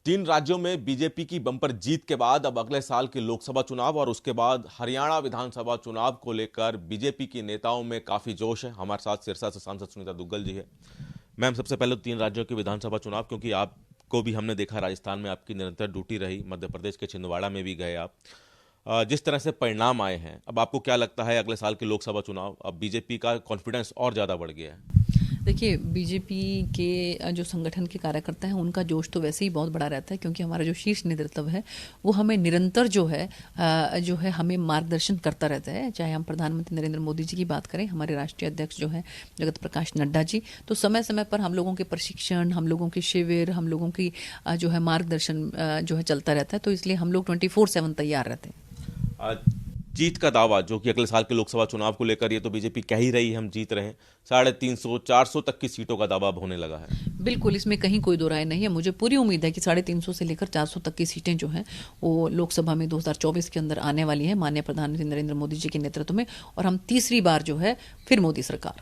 तीन राज्यों में बीजेपी की बम्पर जीत के बाद अब अगले साल के लोकसभा चुनाव और उसके बाद हरियाणा विधानसभा चुनाव को लेकर बीजेपी के नेताओं में काफी जोश है। हमारे साथ सिरसा से सांसद सुनीता दुग्गल जी है। मैम, सबसे पहले तो तीन राज्यों के विधानसभा चुनाव, क्योंकि आपको भी हमने देखा राजस्थान में आपकी निरंतर ड्यूटी रही, मध्य प्रदेश के छिंदवाड़ा में भी गए आप। जिस तरह से परिणाम आए हैं, अब आपको क्या लगता है अगले साल के लोकसभा चुनाव, अब बीजेपी का कॉन्फिडेंस और ज़्यादा बढ़ गया है? देखिए, बीजेपी के जो संगठन के कार्यकर्ता हैं उनका जोश तो वैसे ही बहुत बड़ा रहता है, क्योंकि हमारा जो शीर्ष नेतृत्व है वो हमें निरंतर जो है हमें मार्गदर्शन करता रहता है। चाहे हम प्रधानमंत्री नरेंद्र मोदी जी की बात करें, हमारे राष्ट्रीय अध्यक्ष जो है जगत प्रकाश नड्डा जी, तो समय समय पर हम लोगों के प्रशिक्षण, हम लोगों के शिविर, हम लोगों की जो है मार्गदर्शन जो है चलता रहता है। तो इसलिए हम लोग 24/7 तैयार रहते हैं। जीत का दावा जो कि अगले साल के लोकसभा चुनाव को लेकर, ये तो बीजेपी कह ही रही है हम जीत रहे हैं, 350-400 तक की सीटों का दावा अब होने लगा है। बिल्कुल, इसमें कहीं कोई दो राय नहीं है। मुझे पूरी उम्मीद है कि 350 से लेकर 400 तक की सीटें जो हैं वो लोकसभा में 2024 के अंदर आने वाली हैं माननीय प्रधानमंत्री नरेंद्र मोदी जी के नेतृत्व में, और हम तीसरी बार जो है फिर मोदी सरकार।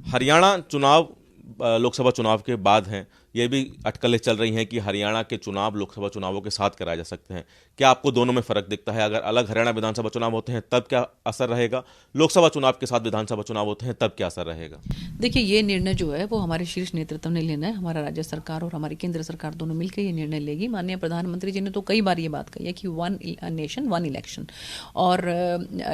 हरियाणा चुनाव लोकसभा चुनाव के बाद हैं, ये भी अटकलें चल रही हैं कि हरियाणा के चुनाव लोकसभा चुनावों के साथ कराए जा सकते हैं। क्या आपको दोनों में फर्क दिखता है? अगर अलग हरियाणा विधानसभा चुनाव होते हैं तब क्या असर रहेगा, लोकसभा चुनाव के साथ विधानसभा चुनाव होते हैं तब क्या असर रहेगा? देखिए, ये निर्णय जो है वो हमारे शीर्ष नेतृत्व ने लेना है। हमारा राज्य सरकार और हमारी केंद्र सरकार दोनों मिलकर ये निर्णय लेगी। माननीय प्रधानमंत्री जी ने तो कई बार ये बात कही है कि 1 नेशन 1 इलेक्शन, और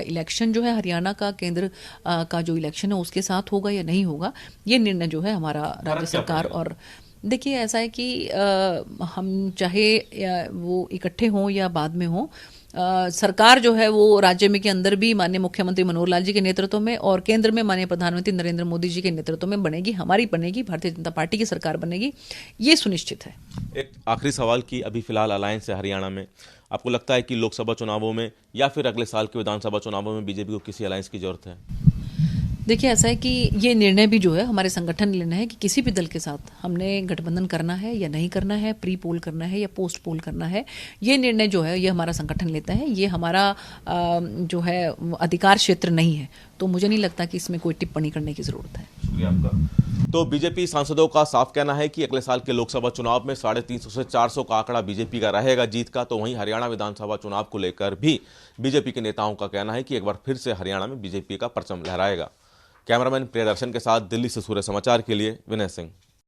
इलेक्शन जो है हरियाणा का केंद्र का जो इलेक्शन है उसके साथ होगा या नहीं होगा, ये निर्णय जो है हमारा राज्य सरकार। और देखिए, ऐसा है कि हम चाहे वो इकट्ठे हों या बाद में हों, सरकार जो है वो राज्य में के अंदर भी माननीय मुख्यमंत्री मनोहर लाल जी के नेतृत्व में और केंद्र में माननीय प्रधानमंत्री नरेंद्र मोदी जी के नेतृत्व में बनेगी। हमारी बनेगी, भारतीय जनता पार्टी की सरकार बनेगी, ये सुनिश्चित है। एक आखिरी सवाल की अभी फिलहाल अलायंस है हरियाणा में, आपको लगता है कि लोकसभा चुनावों में या फिर अगले साल के विधानसभा चुनावों में बीजेपी को किसी अलायंस की जरूरत है? देखिए, ऐसा है कि ये निर्णय भी जो है हमारे संगठन ने लेना है कि किसी भी दल के साथ हमने गठबंधन करना है या नहीं करना है, प्री पोल करना है या पोस्ट पोल करना है। ये निर्णय जो है ये हमारा संगठन लेता है, ये हमारा जो है अधिकार क्षेत्र नहीं है। तो मुझे नहीं लगता कि इसमें कोई टिप्पणी करने की जरूरत है। शुक्रिया आपका। तो बीजेपी सांसदों का साफ कहना है कि अगले साल के लोकसभा चुनाव में 350 से 400 का आंकड़ा बीजेपी का रहेगा जीत का। तो वहीं हरियाणा विधानसभा चुनाव को लेकर भी बीजेपी के नेताओं का कहना है कि एक बार फिर से हरियाणा में बीजेपी का परचम लहराएगा। कैमरामैन प्रियदर्शन के साथ दिल्ली से सूर्य समाचार के लिए विनय सिंह।